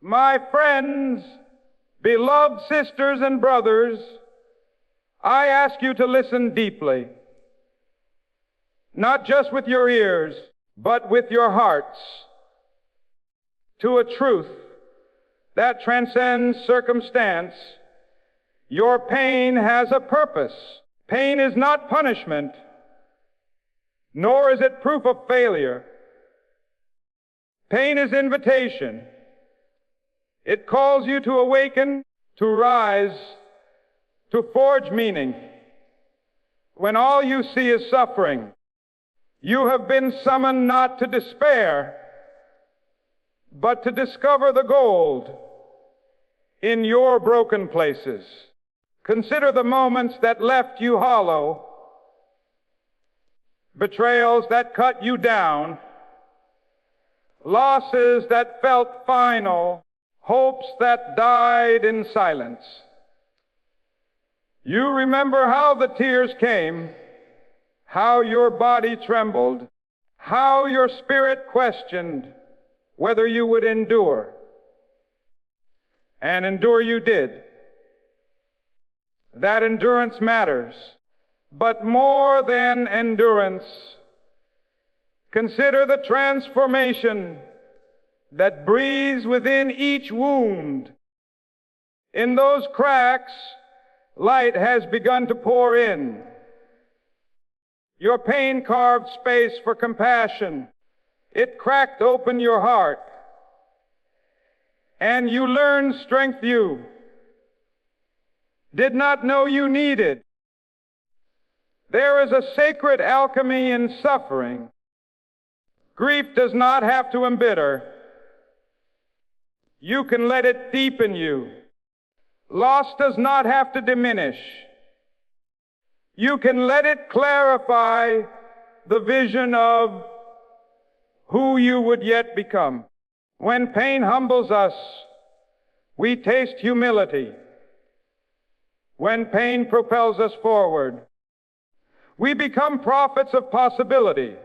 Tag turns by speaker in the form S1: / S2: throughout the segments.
S1: My friends, beloved sisters and brothers, I ask you to listen deeply, not just with your ears, but with your hearts, to a truth that transcends circumstance. Your pain has a purpose. Pain is not punishment, nor is it proof of failure. Pain is invitation. It calls you to awaken, to rise, to forge meaning. When all you see is suffering, you have been summoned not to despair, but to discover the gold in your broken places. Consider the moments that left you hollow, betrayals that cut you down, losses that felt final, hopes that died in silence. You remember how the tears came, how your body trembled, how your spirit questioned whether you would endure. And endure you did. That endurance matters. But more than endurance, consider the transformation that breathes within each wound. In those cracks, light has begun to pour in. Your pain carved space for compassion. It cracked open your heart. And you learned strength you did not know you needed. There is a sacred alchemy in suffering. Grief does not have to embitter. You can let it deepen you. Loss does not have to diminish. You can let it clarify the vision of who you would yet become. When pain humbles us, we taste humility. When pain propels us forward, we become prophets of possibility.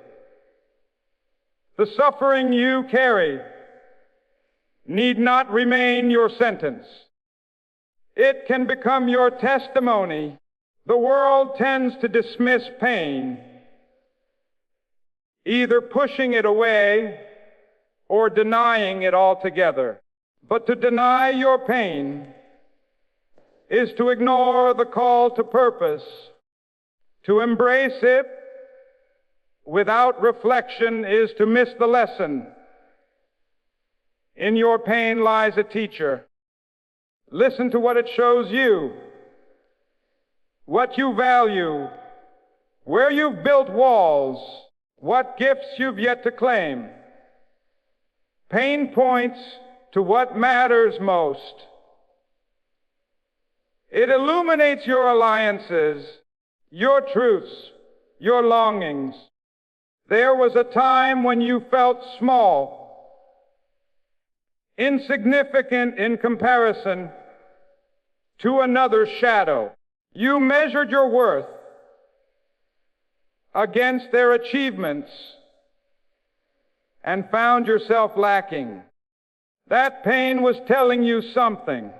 S1: The suffering you carry need not remain your sentence. It can become your testimony. The world tends to dismiss pain, either pushing it away or denying it altogether. But to deny your pain is to ignore the call to purpose. To embrace it without reflection is to miss the lesson. In your pain lies a teacher. Listen to what it shows you, what you value, where you've built walls, what gifts you've yet to claim. Pain points to what matters most. It illuminates your alliances, your truths, your longings. There was a time when you felt small, insignificant in comparison to another's shadow. You measured your worth against their achievements and found yourself lacking. That pain was telling you something.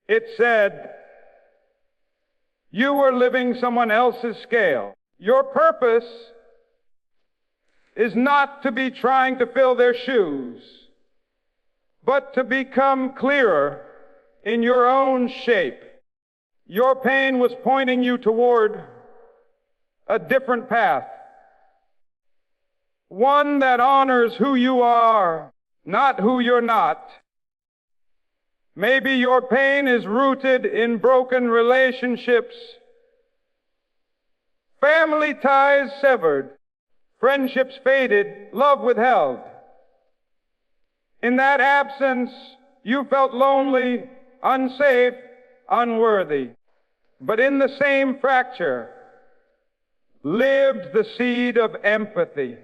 S1: It said, you were living someone else's scale. Your purpose is not to be trying to fill their shoes, but to become clearer in your own shape. Your pain was pointing you toward a different path, one that honors who you are, not who you're not. Maybe your pain is rooted in broken relationships, family ties severed, friendships faded, love withheld. In that absence, you felt lonely, unsafe, unworthy. But in the same fracture lived the seed of empathy.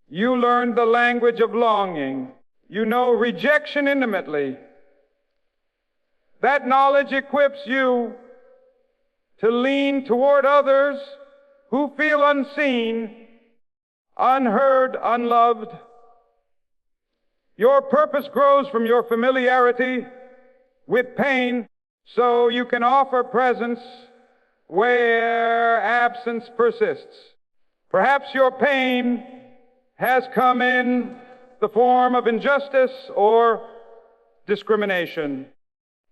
S1: You learned the language of longing. You know rejection intimately. That knowledge equips you to lean toward others who feel unseen, unheard, unloved. Your purpose grows from your familiarity with pain, so you can offer presence where absence persists. Perhaps your pain has come in the form of injustice or discrimination.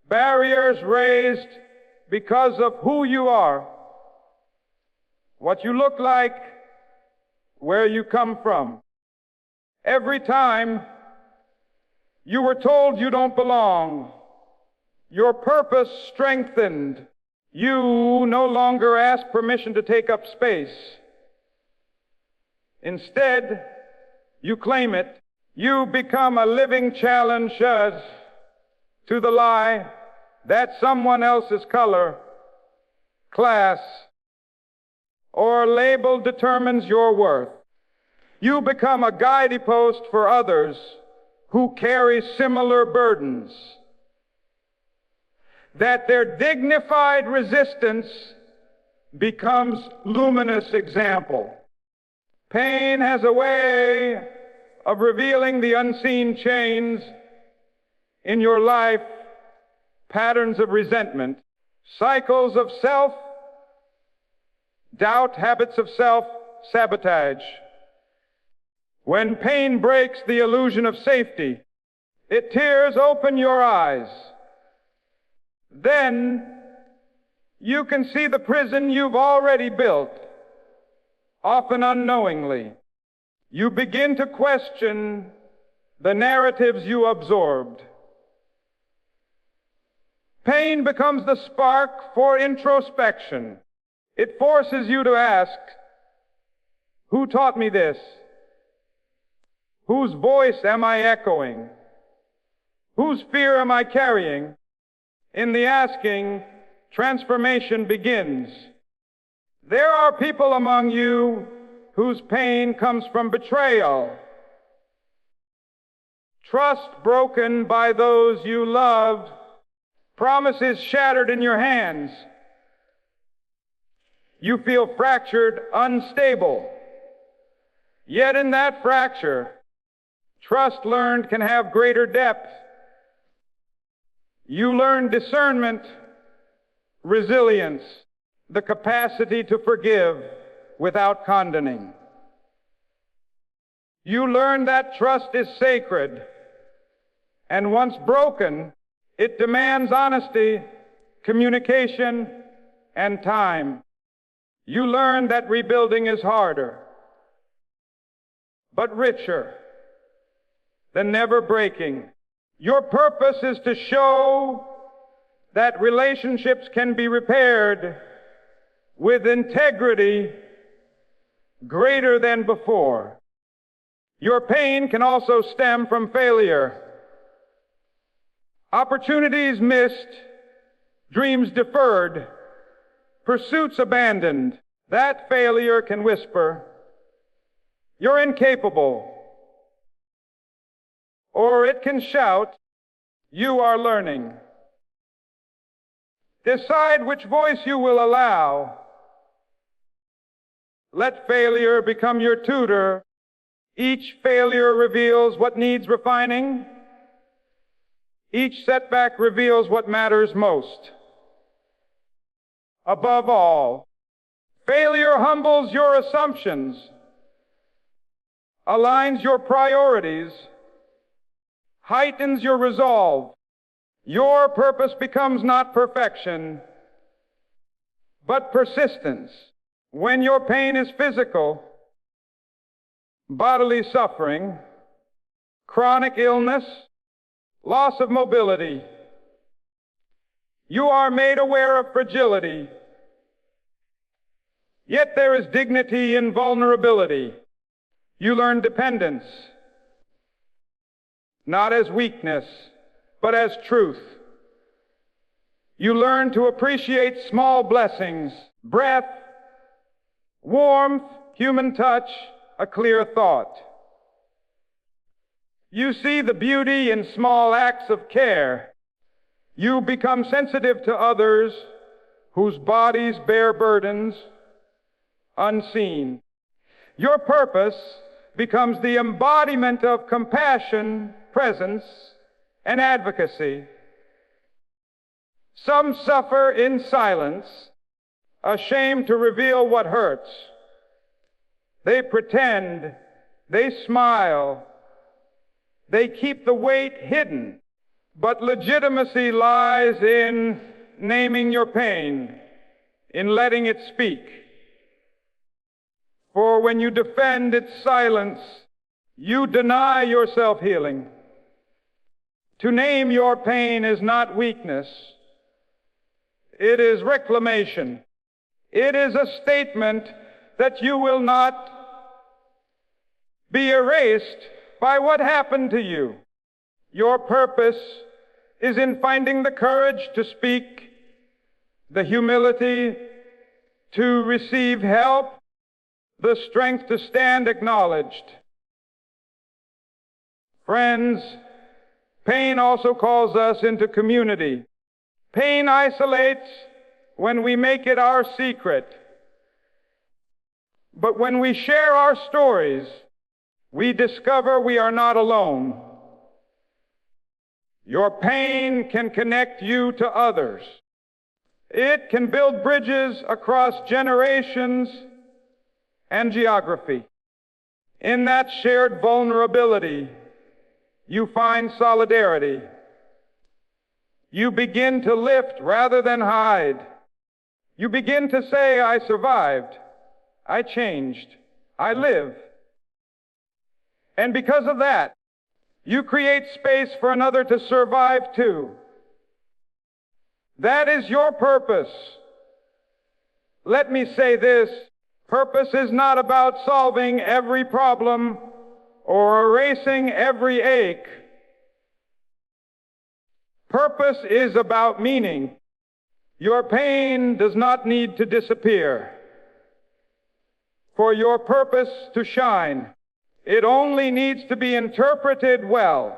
S1: Barriers raised because of who you are, what you look like, where you come from. Every time you were told you don't belong, your purpose strengthened. You no longer ask permission to take up space. Instead, you claim it. You become a living challenge to the lie that someone else's color, class, or label determines your worth. You become a guidepost for others who carry similar burdens, that their dignified resistance becomes luminous example. Pain has a way of revealing the unseen chains in your life, patterns of resentment, cycles of self-doubt, habits of self-sabotage. When pain breaks the illusion of safety, it tears open your eyes. Then you can see the prison you've already built, often unknowingly. You begin to question the narratives you absorbed. Pain becomes the spark for introspection. It forces you to ask, who taught me this? Whose voice am I echoing? Whose fear am I carrying? In the asking, transformation begins. There are people among you whose pain comes from betrayal, trust broken by those you loved, promises shattered in your hands. You feel fractured, unstable. Yet in that fracture, trust learned can have greater depth. You learn discernment, resilience, the capacity to forgive without condoning. You learn that trust is sacred, and once broken, it demands honesty, communication, and time. You learn that rebuilding is harder, but richer than never breaking. Your purpose is to show that relationships can be repaired with integrity greater than before. Your pain can also stem from failure. Opportunities missed, dreams deferred, pursuits abandoned. That failure can whisper, "You're incapable." Or it can shout, "You are learning." Decide which voice you will allow. Let failure become your tutor. Each failure reveals what needs refining. Each setback reveals what matters most. Above all, failure humbles your assumptions, aligns your priorities, heightens your resolve. Your purpose becomes not perfection, but persistence. When your pain is physical, bodily suffering, chronic illness, loss of mobility, you are made aware of fragility. Yet there is dignity in vulnerability. You learn dependence, not as weakness, but as truth. You learn to appreciate small blessings, breath, warmth, human touch, a clear thought. You see the beauty in small acts of care. You become sensitive to others whose bodies bear burdens unseen. Your purpose becomes the embodiment of compassion presence and advocacy. Some suffer in silence, ashamed to reveal what hurts. They pretend, they smile, they keep the weight hidden. But legitimacy lies in naming your pain, in letting it speak. For when you defend its silence, you deny yourself healing. To name your pain is not weakness. It is reclamation. It is a statement that you will not be erased by what happened to you. Your purpose is in finding the courage to speak, the humility to receive help, the strength to stand acknowledged. Friends, pain also calls us into community. Pain isolates when we make it our secret. But when we share our stories, we discover we are not alone. Your pain can connect you to others. It can build bridges across generations and geography. In that shared vulnerability, you find solidarity. You begin to lift rather than hide. You begin to say, I survived, I changed, I live. And because of that, you create space for another to survive too. That is your purpose. Let me say this, purpose is not about solving every problem or erasing every ache. Purpose is about meaning. Your pain does not need to disappear. For your purpose to shine, it only needs to be interpreted well.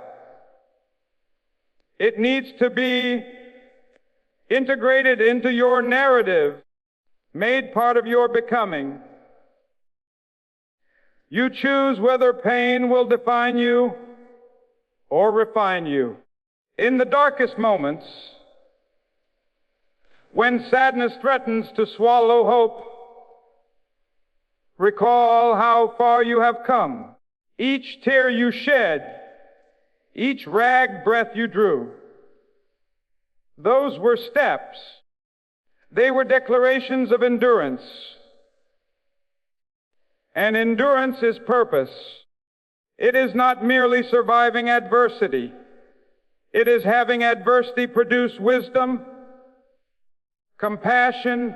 S1: It needs to be integrated into your narrative, made part of your becoming. You choose whether pain will define you or refine you. In the darkest moments, when sadness threatens to swallow hope, recall how far you have come. Each tear you shed, each ragged breath you drew, those were steps. They were declarations of endurance. And endurance is purpose. It is not merely surviving adversity. It is having adversity produce wisdom, compassion,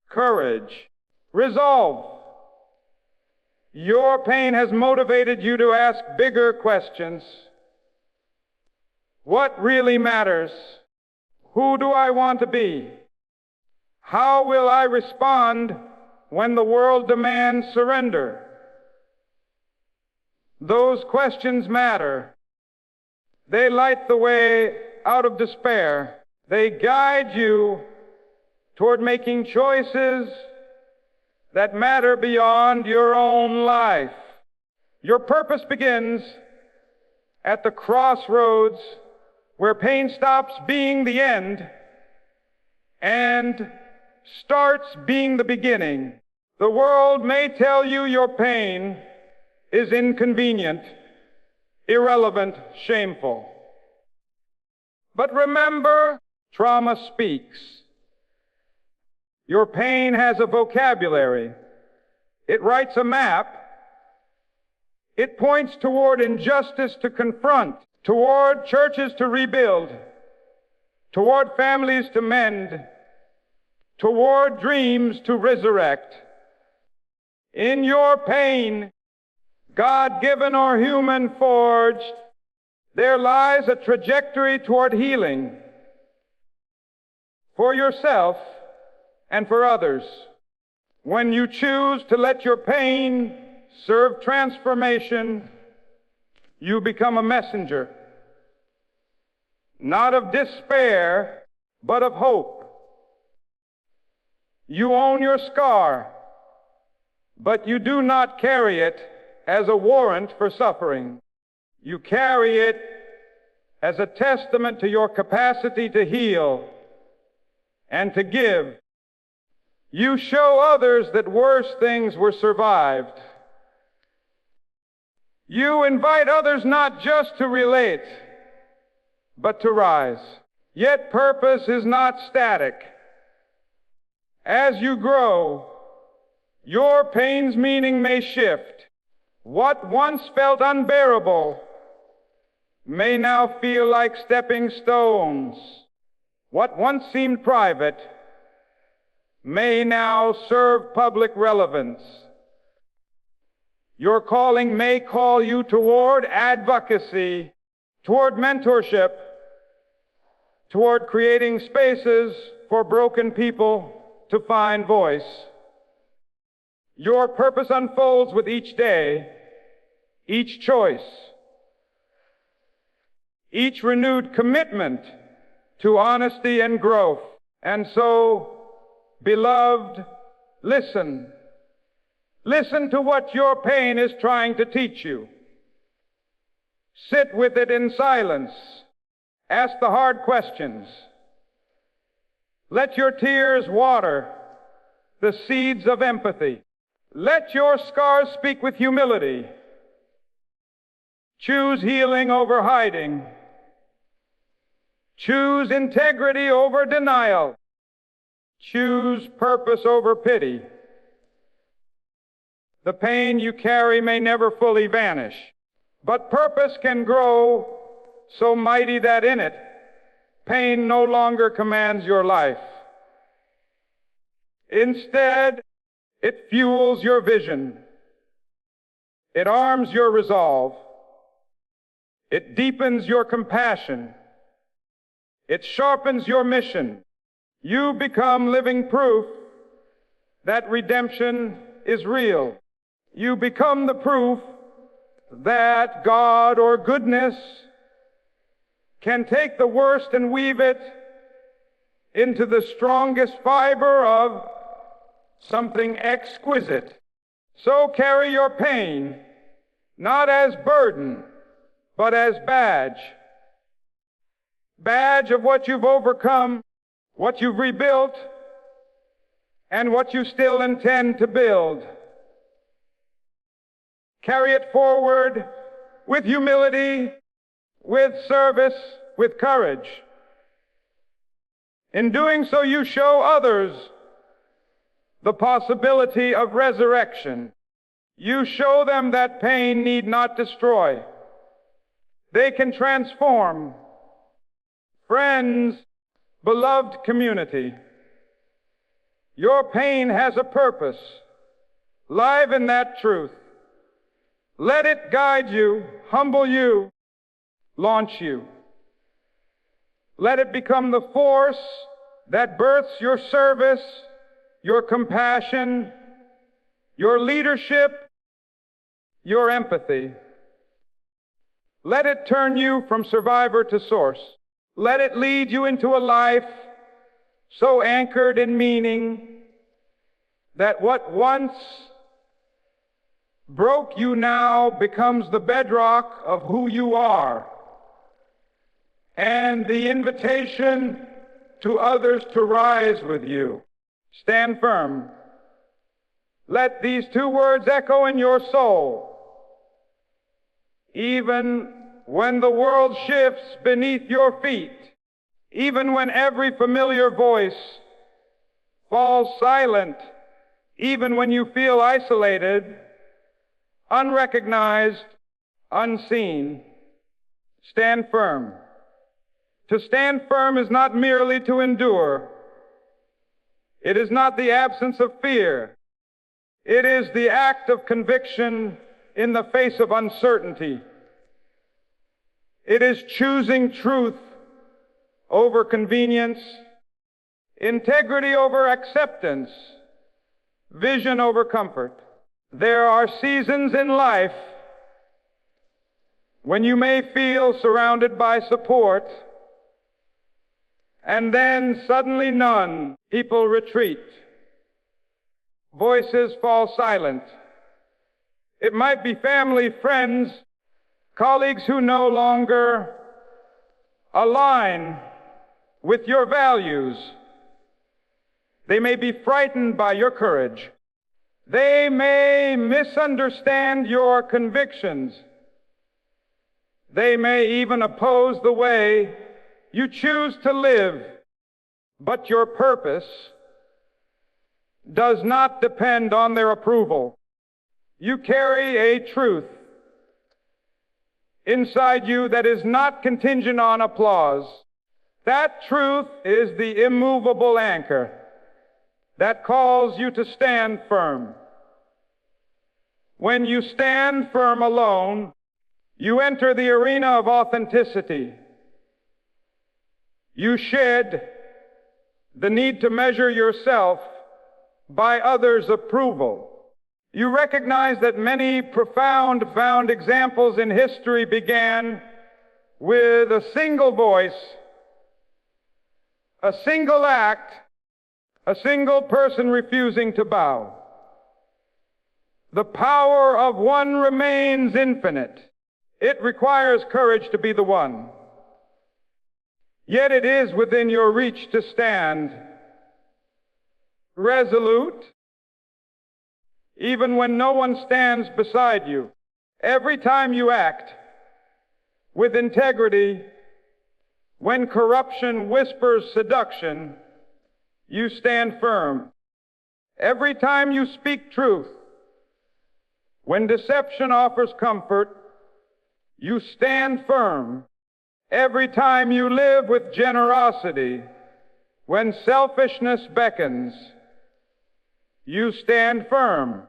S1: courage, resolve. Your pain has motivated you to ask bigger questions. What really matters? Who do I want to be? How will I respond when the world demands surrender? Those questions matter. They light the way out of despair. They guide you toward making choices that matter beyond your own life. Your purpose begins at the crossroads where pain stops being the end and starts being the beginning. The world may tell you your pain is inconvenient, irrelevant, shameful. But remember, trauma speaks. Your pain has a vocabulary. It writes a map. It points toward injustice to confront, toward churches to rebuild, toward families to mend, toward dreams to resurrect. In your pain, God-given or human forged, there lies a trajectory toward healing for yourself and for others. When you choose to let your pain serve transformation, you become a messenger, not of despair, but of hope. You own your scar, but you do not carry it as a warrant for suffering. You carry it as a testament to your capacity to heal and to give. You show others that worse things were survived. You invite others not just to relate, but to rise. Yet purpose is not static. As you grow, your pain's meaning may shift. What once felt unbearable may now feel like stepping stones. What once seemed private may now serve public relevance. Your calling may call you toward advocacy, toward mentorship, toward creating spaces for broken people to find voice. Your purpose unfolds with each day, each choice, each renewed commitment to honesty and growth. And so, beloved, listen. Listen to what your pain is trying to teach you. Sit with it in silence. Ask the hard questions. Let your tears water the seeds of empathy. Let your scars speak with humility. Choose healing over hiding. Choose integrity over denial. Choose purpose over pity. The pain you carry may never fully vanish, but purpose can grow so mighty that in it, pain no longer commands your life. Instead, it fuels your vision. It arms your resolve. It deepens your compassion. It sharpens your mission. You become living proof that redemption is real. You become the proof that God or goodness can take the worst and weave it into the strongest fiber of something exquisite. So carry your pain, not as burden, but as badge. Badge of what you've overcome, what you've rebuilt, and what you still intend to build. Carry it forward with humility, with service, with courage. In doing so, you show others the possibility of resurrection. You show them that pain need not destroy. They can transform. Friends, beloved community, your pain has a purpose. Live in that truth. Let it guide you, humble you, launch you. Let it become the force that births your service, your compassion, your leadership, your empathy. Let it turn you from survivor to source. Let it lead you into a life so anchored in meaning that what once broke you now becomes the bedrock of who you are, and the invitation to others to rise with you. Stand firm. Let these two words echo in your soul. Even when the world shifts beneath your feet, even when every familiar voice falls silent, even when you feel isolated, unrecognized, unseen, stand firm. To stand firm is not merely to endure. It is not the absence of fear. It is the act of conviction in the face of uncertainty. It is choosing truth over convenience, integrity over acceptance, vision over comfort. There are seasons in life when you may feel surrounded by support, and then suddenly none. People retreat. Voices fall silent. It might be family, friends, colleagues who no longer align with your values. They may be frightened by your courage. They may misunderstand your convictions. They may even oppose the way you choose to live. But your purpose does not depend on their approval. You carry a truth inside you that is not contingent on applause. That truth is the immovable anchor that calls you to stand firm. When you stand firm alone, you enter the arena of authenticity. You shed the need to measure yourself by others' approval. You recognize that many profound examples in history began with a single voice, a single act, a single person refusing to bow. The power of one remains infinite. It requires courage to be the one. Yet it is within your reach to stand resolute, even when no one stands beside you. Every time you act with integrity, when corruption whispers seduction, you stand firm. Every time you speak truth, when deception offers comfort, you stand firm. Every time you live with generosity, when selfishness beckons, you stand firm.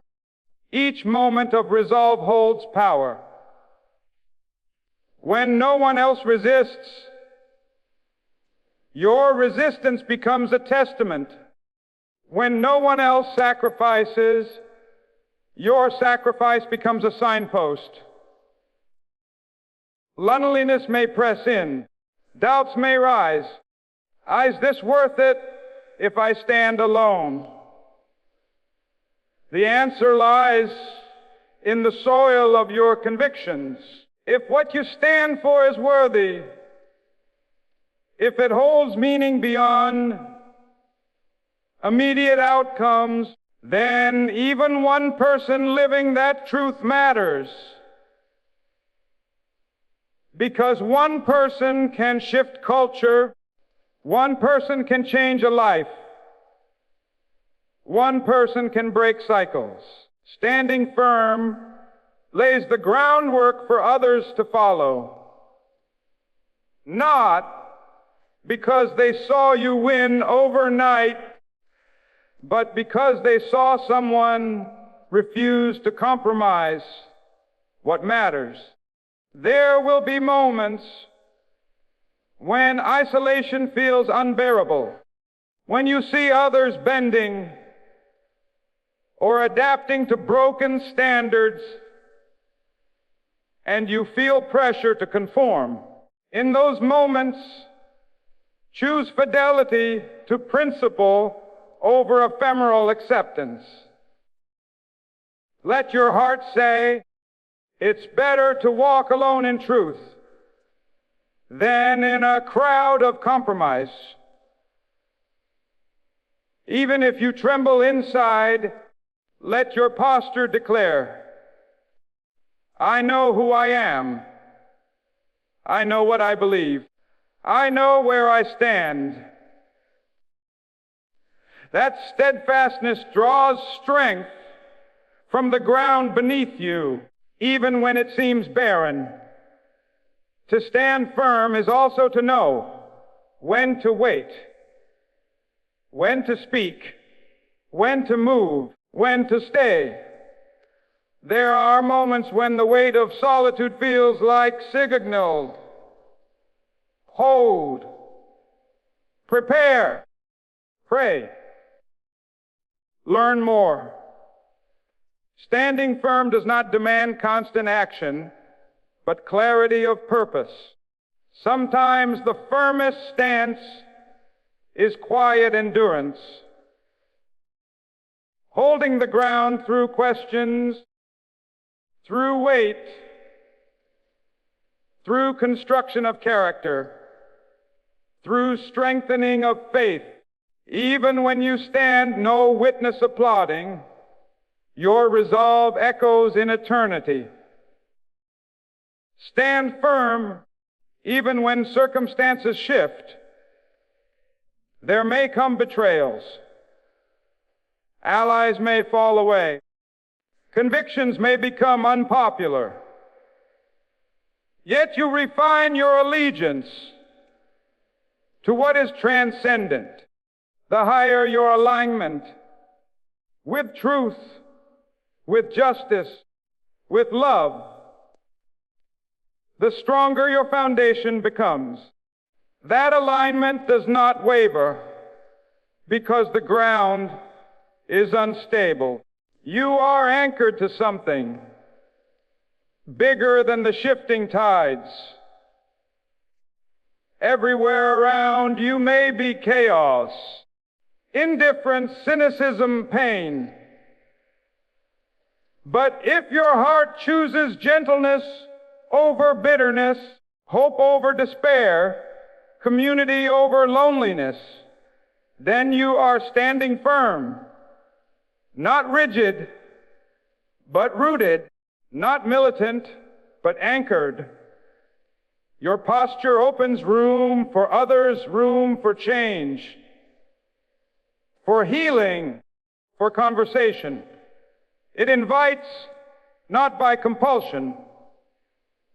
S1: Each moment of resolve holds power. When no one else resists, your resistance becomes a testament. When no one else sacrifices, your sacrifice becomes a signpost. Loneliness may press in. Doubts may rise. Is this worth it if I stand alone? The answer lies in the soil of your convictions. If what you stand for is worthy, if it holds meaning beyond immediate outcomes, then even one person living that truth matters. Because one person can shift culture, one person can change a life, one person can break cycles. Standing firm lays the groundwork for others to follow. Not because they saw you win overnight, but because they saw someone refuse to compromise what matters. There will be moments when isolation feels unbearable, when you see others bending or adapting to broken standards, and you feel pressure to conform. In those moments, choose fidelity to principle over ephemeral acceptance. Let your heart say, it's better to walk alone in truth than in a crowd of compromise. Even if you tremble inside, let your posture declare, I know who I am. I know what I believe. I know where I stand. That steadfastness draws strength from the ground beneath you, even when it seems barren. To stand firm is also to know when to wait, when to speak, when to move, when to stay. There are moments when the weight of solitude feels like signal. Hold, prepare, pray, learn more. Standing firm does not demand constant action, but clarity of purpose. Sometimes the firmest stance is quiet endurance, holding the ground through questions, through weight, through construction of character, through strengthening of faith. Even when you stand no witness applauding, your resolve echoes in eternity. Stand firm even when circumstances shift. There may come betrayals. Allies may fall away. Convictions may become unpopular. Yet you refine your allegiance to what is transcendent. The higher your alignment with truth, with justice, with love, the stronger your foundation becomes. That alignment does not waver because the ground is unstable. You are anchored to something bigger than the shifting tides. Everywhere around you may be chaos, indifference, cynicism, pain. But if your heart chooses gentleness over bitterness, hope over despair, community over loneliness, then you are standing firm, not rigid, but rooted, not militant, but anchored. Your posture opens room for others, room for change, for healing, for conversation. It invites, not by compulsion,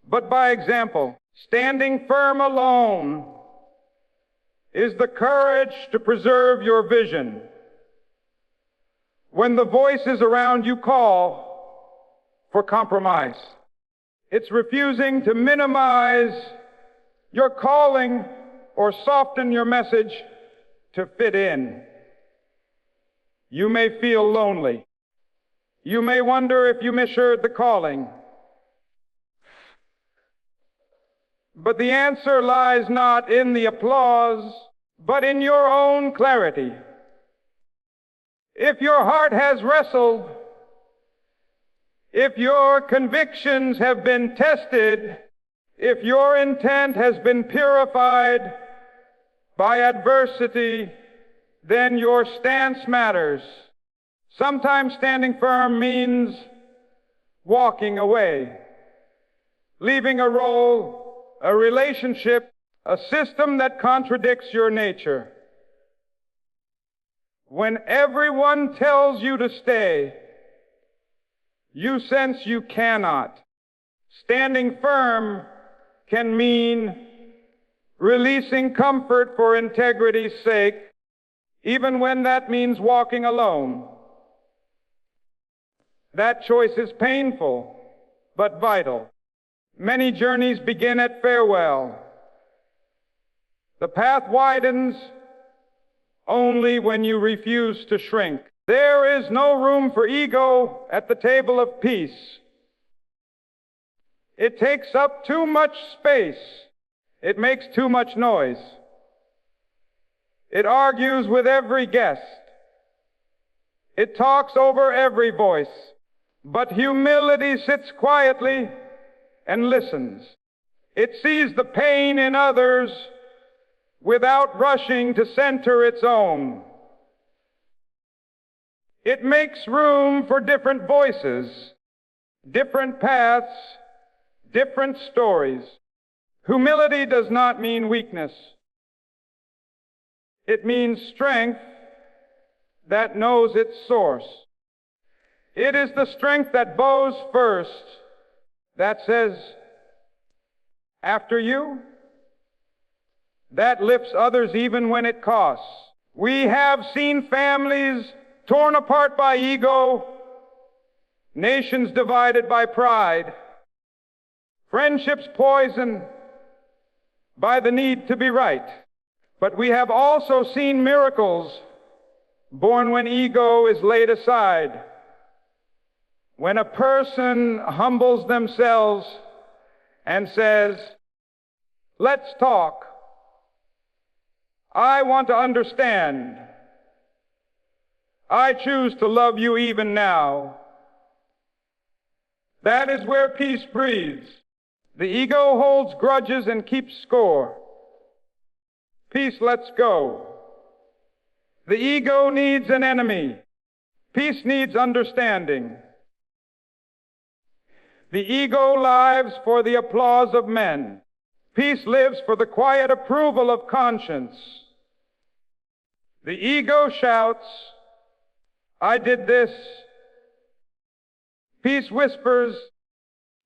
S1: but by example. Standing firm alone is the courage to preserve your vision. When the voices around you call for compromise, it's refusing to minimize your calling or soften your message to fit in. You may feel lonely. You may wonder if you misheard the calling. But the answer lies not in the applause, but in your own clarity. If your heart has wrestled, if your convictions have been tested, if your intent has been purified by adversity, then your stance matters. Sometimes standing firm means walking away, leaving a role, a relationship, a system that contradicts your nature. When everyone tells you to stay, you sense you cannot. Standing firm can mean releasing comfort for integrity's sake, even when that means walking alone. That choice is painful, but vital. Many journeys begin at farewell. The path widens only when you refuse to shrink. There is no room for ego at the table of peace. It takes up too much space. It makes too much noise. It argues with every guest. It talks over every voice. But humility sits quietly and listens. It sees the pain in others without rushing to center its own. It makes room for different voices, different paths, different stories. Humility does not mean weakness. It means strength that knows its source. It is the strength that bows first, that says, after you, that lifts others even when it costs. We have seen families torn apart by ego, nations divided by pride, friendships poisoned by the need to be right. But we have also seen miracles born when ego is laid aside. When a person humbles themselves and says, let's talk. I want to understand. I choose to love you even now. That is where peace breathes. The ego holds grudges and keeps score. Peace lets go. The ego needs an enemy. Peace needs understanding. The ego lives for the applause of men. Peace lives for the quiet approval of conscience. The ego shouts, "I did this." Peace whispers,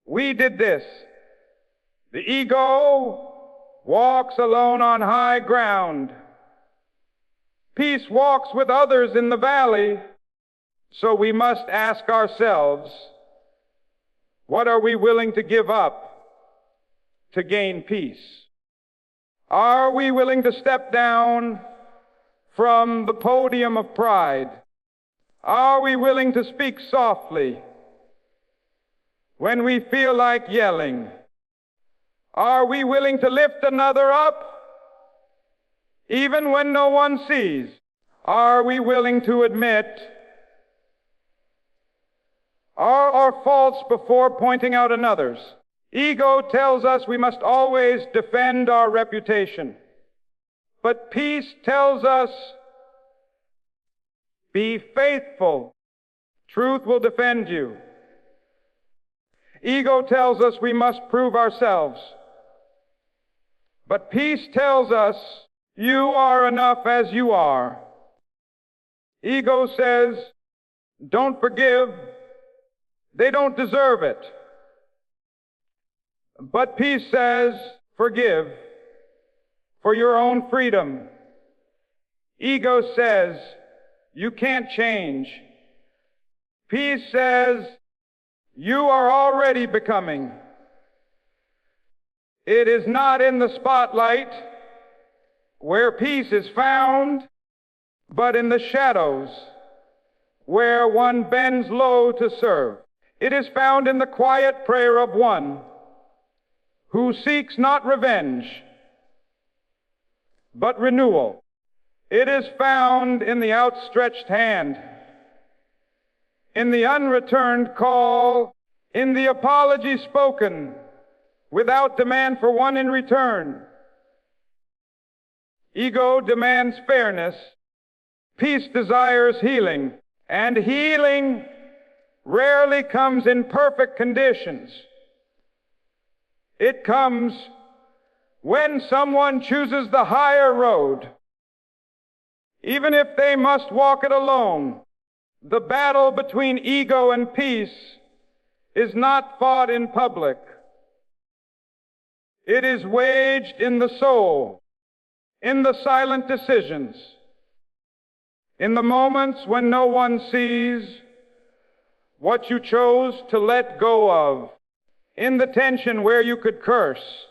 S1: "We did this." The ego walks alone on high ground. Peace walks with others in the valley. So we must ask ourselves, what are we willing to give up to gain peace? Are we willing to step down from the podium of pride? Are we willing to speak softly when we feel like yelling? Are we willing to lift another up even when no one sees? Are we willing to admit our faults before pointing out another's? Ego tells us we must always defend our reputation. But peace tells us, be faithful. Truth will defend you. Ego tells us we must prove ourselves. But peace tells us, you are enough as you are. Ego says, don't forgive. They don't deserve it. But peace says, forgive for your own freedom. Ego says, you can't change. Peace says, you are already becoming. It is not in the spotlight where peace is found, but in the shadows where one bends low to serve. It is found in the quiet prayer of one who seeks not revenge, but renewal. It is found in the outstretched hand, in the unreturned call, in the apology spoken without demand for one in return. Ego demands fairness. Peace desires healing, and healing rarely comes in perfect conditions. It comes when someone chooses the higher road, even if they must walk it alone. The battle between ego and peace is not fought in public. It is waged in the soul, in the silent decisions, in the moments when no one sees what you chose to let go of, in the tension where you could curse,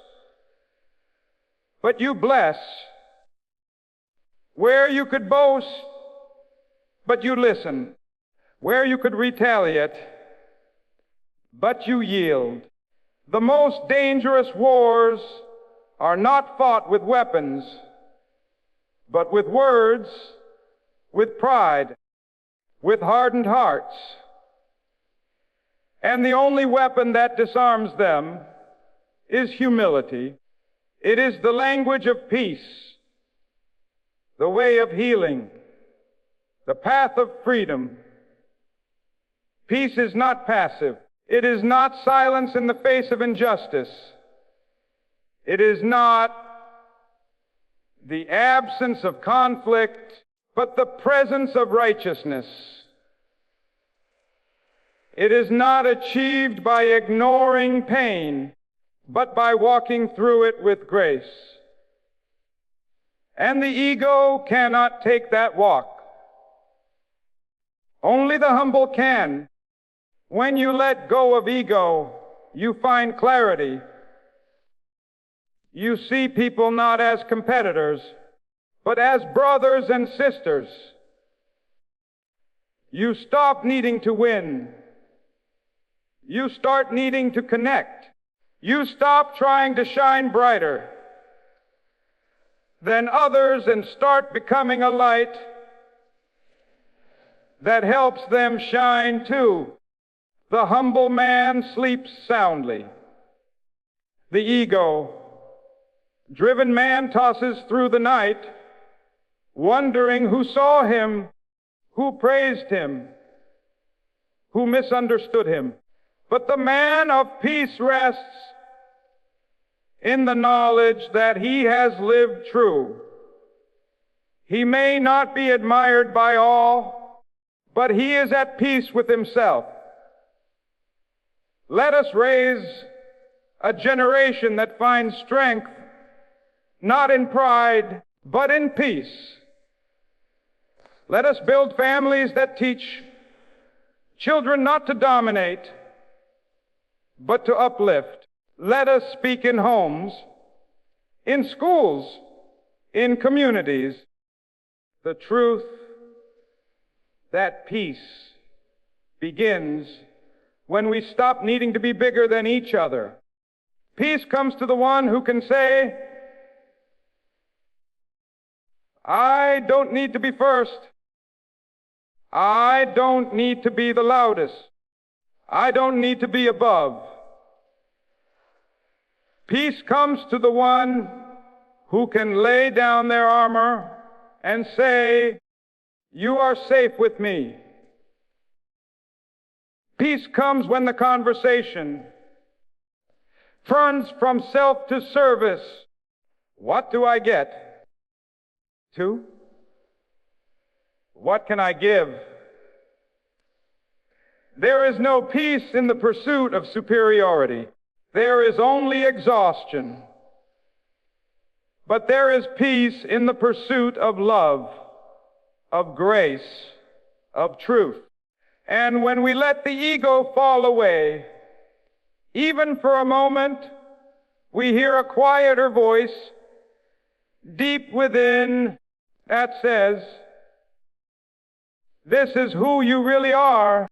S1: but you bless, where you could boast, but you listen, where you could retaliate, but you yield. The most dangerous wars are not fought with weapons, but with words, with pride, with hardened hearts. And the only weapon that disarms them is humility. It is the language of peace, the way of healing, the path of freedom. Peace is not passive. It is not silence in the face of injustice. It is not the absence of conflict, but the presence of righteousness. It is not achieved by ignoring pain, but by walking through it with grace. And the ego cannot take that walk. Only the humble can. When you let go of ego, you find clarity. You see people not as competitors, but as brothers and sisters. You stop needing to win. You start needing to connect. You stop trying to shine brighter than others and start becoming a light that helps them shine too. The humble man sleeps soundly. The ego-driven man tosses through the night, wondering who saw him, who praised him, who misunderstood him. But the man of peace rests in the knowledge that he has lived true. He may not be admired by all, but he is at peace with himself. Let us raise a generation that finds strength not in pride, but in peace. Let us build families that teach children not to dominate, but to uplift. Let us speak in homes, in schools, in communities, the truth that peace begins when we stop needing to be bigger than each other. Peace comes to the one who can say, I don't need to be first. I don't need to be the loudest. I don't need to be above. Peace comes to the one who can lay down their armor and say, you are safe with me. Peace comes when the conversation turns from self to service. What do I get? To? What can I give? There is no peace in the pursuit of superiority. There is only exhaustion. But there is peace in the pursuit of love, of grace, of truth. And when we let the ego fall away, even for a moment, we hear a quieter voice deep within that says, this is who you really are.